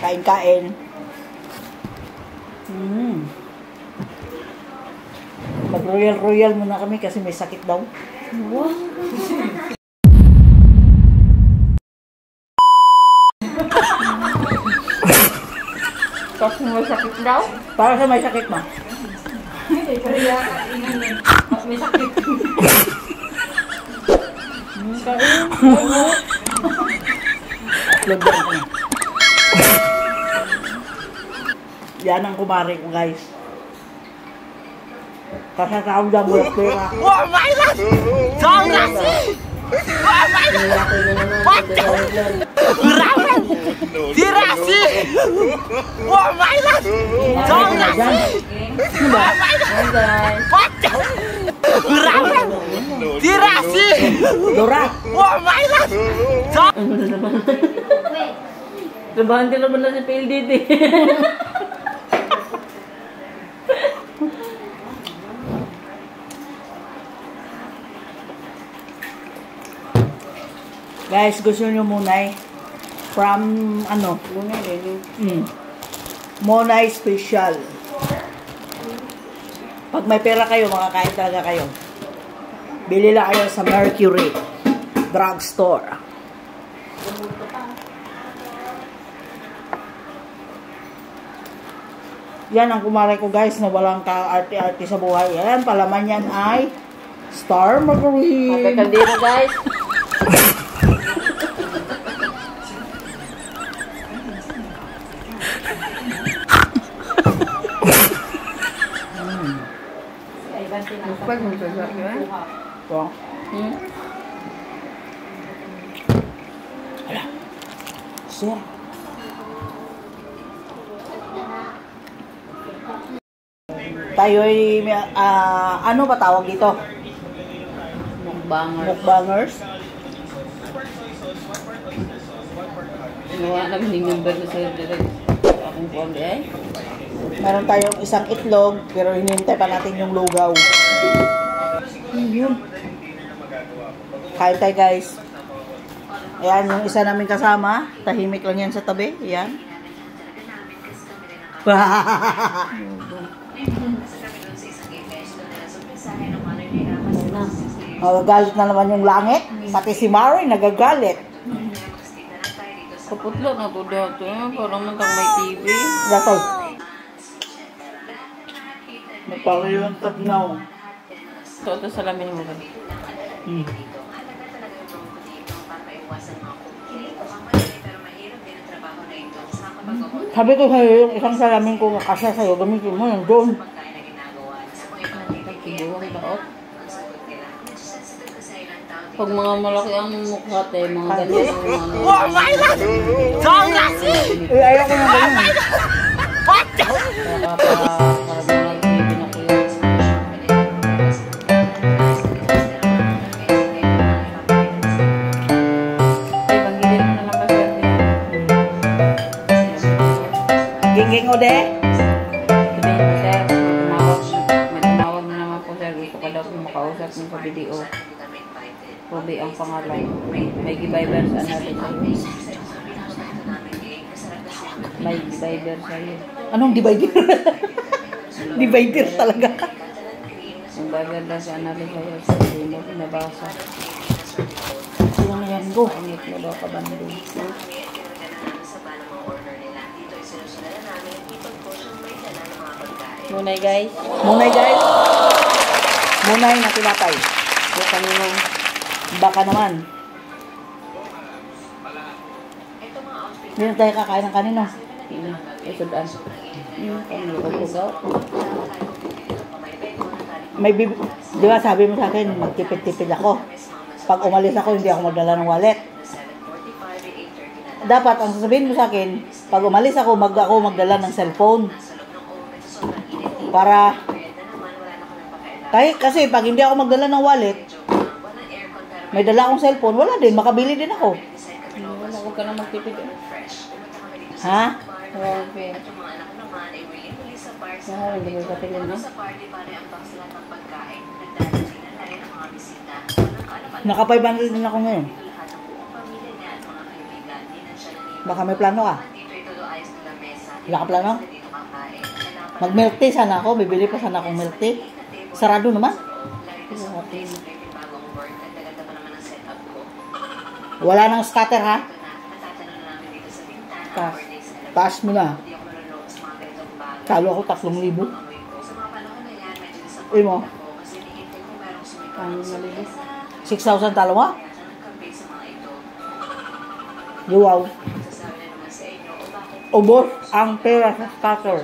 Kain-kain. Mag-royal muna kami kasi may sakit daw. Wow. Kasi may sakit daw? Para sa may sakit mo. May sakit. Lagyan ko na. Yan ang kumari ko, guys. Kasasawag lang bulat pera. Oh my God! Saan kasi? Oh my God! What? Ramen! Dirasi! Oh my God! Saan kasi? Oh my God! What? Ramen! Dirasi! Dora! Oh my God! Labahan ka naman na si PLDT. Guys, gusto nyo Monay? From, ano? Monay Special. Pag may pera kayo, makakain talaga kayo. Bili lang kayo sa Mercury Drugstore. Yan ang kumare ko, guys, na walang ka-arte-arte sa buhay. Yan, palaman yan ay Star Margarine. Okay, kaldero guys. Pag mo sa sakyan? Ito. Hala. Sir. Tayo ay, ano ba tawag dito? Mukbangers. Mukbangers. Gawa namin yung number na sa'yo direct. Akong kuwan eh. Meron tayong isang itlog, pero hinihintay pa natin yung lugaw. Yun. Kain tayo, guys. Ayan, yung isa namin kasama. Tahimik lang yan sa tabi. Ayan. Nagagalit na naman yung langit. Pati si Mari nagagalit. Kaputlo na po dito. Parang matang may TV. Gatol. Napakayon tagnaw. Ito salamin mo rin. Sabi ko sa'yo, yung isang salamin ko kasya sa'yo, gamitin mo yun doon. Buwang daot. Pag mga malaki ang mukha tayo, mga ganyan yung ano. Oh my God! Saan kasi? Ayaw ko na ganyan. What? Para mga TV na ko yun. Ay, panggilin mo na lang kasi yan. Ginging o de? Sabihin mo, sir, may tumawag na naman po, sir. Gusto ka daw po makausap mo sa video. Ruby ang pangalan. May gibayber sa natin sa'yo. May gibayber sa'yo. Anong divider? Divider talaga. Yung bayber daw sa natin sa'yo. Hindi mo pinabasa. Sino na yan ko? Pangit mo daw ka bandong. Munay guys. Munay, guys. Munay na tinapay. Bukan mo nang Baka naman. Hindi na tayo kakain ng kanino. isudan. Panglugaw. May di ba sabi mo sa akin, magtipid-tipid ako. Pag umalis ako, hindi ako magdala ng wallet. Dapat, ang sasabihin mo sa akin, pag umalis ako, magdala ng cellphone. Para, kasi pag hindi ako magdala ng wallet, may dala akong cellphone, wala din, makabili din ako. Wala, huwag ka na magtipid. Ha? Okay. Hindi mo kapilin, no? Naka-500 din ako ngayon. Baka may plano ka? Wala ka plano? Mag-milk tea sana ako. Bibili pa sana akong milk tea. Sarado naman. Wala nang scatter ha? Taas mo na. Talo ako 3,000. Uy mo. 6,000 talo mo? Wow. Ubos ang pera sa scatter.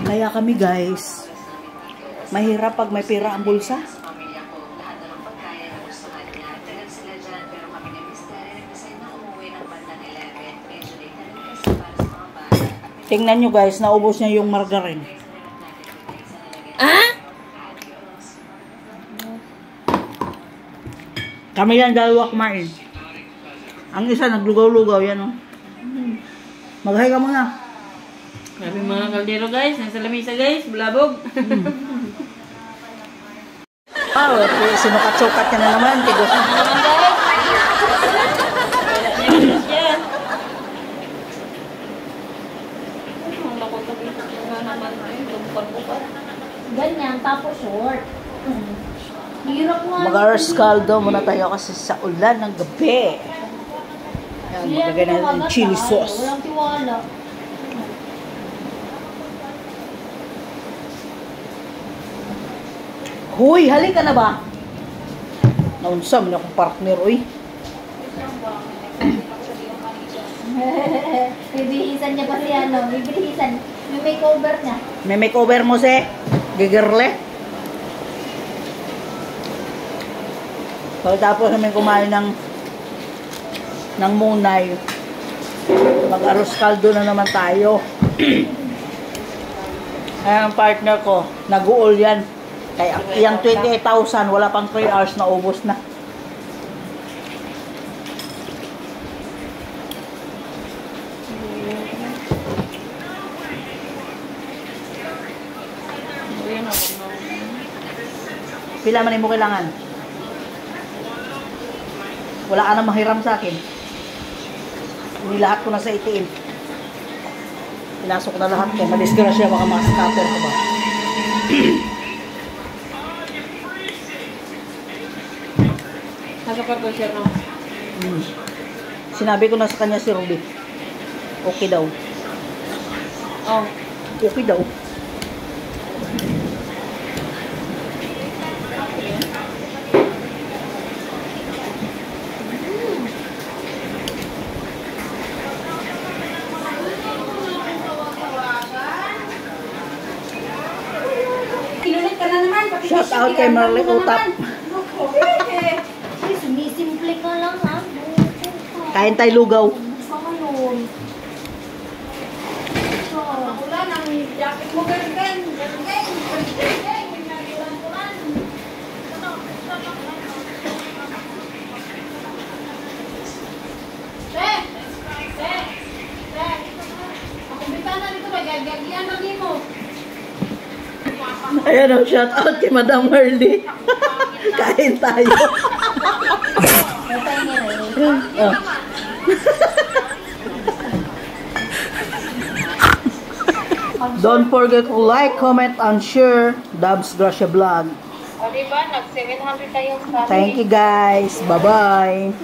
Kaya kami guys, mahirap pag may pera ang bulsa. Tingnan nyo guys, naubos niya yung margarine. Kami yan dalawa kumain. Ang isa naglugaw-lugaw yan oh. Maghay ka muna. Grabe mga kaldero guys, nasa lamisa guys, bulabog. Sinukat-sukat ka na naman. Tigos na. Ganyan, tapos short. Hirap nga. Mag-arroz caldo muna tayo kasi sa ulan ng gabi. Ayan, maglagay na ng chili sauce. Walang tiwala. Huy, halika na ba? Naunsa mo na akong partner, uy. Bibihisan niya pa si ano, bibihisan. May makeover niya. May makeover mo si Gigirle. Pagkatapos namin kumain ng munay, mag-arroz caldo na naman tayo. Ayan ang partner ko, nag-uol yan. Kaya yung 28,000, wala pang 3 hours na ubos na. Pila man mo kailangan? Wala ka na mahiram sa akin. Nilahat ko na sa ATM. Pinasok na lahat ko. Madisgrasya baka mga scatter ko ba? Nasa pa siya no? Sinabi ko na sa kanya si Ruby. Okay daw. Oh. Okay daw. Kinulit ka na naman. Shout out kay Marley Utap. Sumisimple ka lang ha. Kain tayo lugaw. Saka yun. Ulan ang jacket mo ganyan. Ayan o, shout out kay Madam Marley. Kain tayo. Oh. Don't forget to like, comment, and share Dabs Gracia Vlog. O diba, nag-700 tayong Thank you guys. Bye-bye.